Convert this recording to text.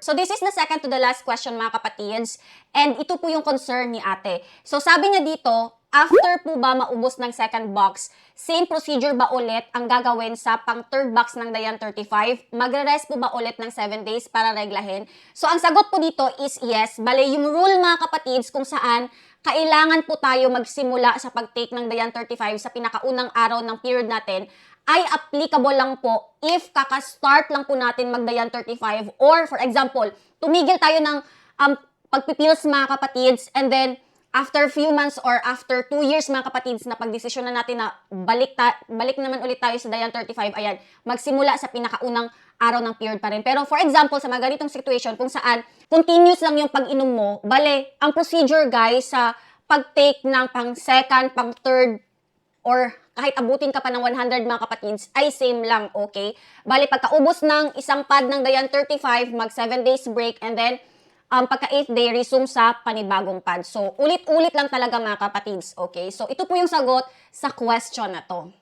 So this is the second to the last question mga kapatids. And ito po yung concern ni ate. So sabi niya dito, after po ba maubos ng second box, same procedure ba ulit ang gagawin sa pang third box ng Dayan 35? Magre-rest po ba ulit ng 7 days para reglahin? So ang sagot po dito is yes. Bale, yung rule mga kapatids kung saan kailangan po tayo magsimula sa pag-take ng Dayan 35 sa pinakaunang araw ng period natin ay applicable lang po if kaka-start lang po natin mag-Dayan 35 or for example, tumigil tayo ng pagpipills mga kapatids and then after few months or after 2 years mga kapatids na pagdesisyon na natin na balik naman ulit tayo sa Dayan 35, ayan, magsimula sa pinakaunang araw ng period pa rin. Pero for example, sa mga ganitong situation kung saan continuous lang yung pag-inom mo, bale, ang procedure guys sa pag-take ng pang second, pang third, or kahit abutin ka pa ng 100 mga kapatids, ay same lang, okay? Bali, pagkaubos ng isang pad ng Dayan 35, mag 7 days break, and then, pagka 8th day, resume sa panibagong pad. So, ulit-ulit lang talaga mga kapatids, okay? So, ito po yung sagot sa question na to.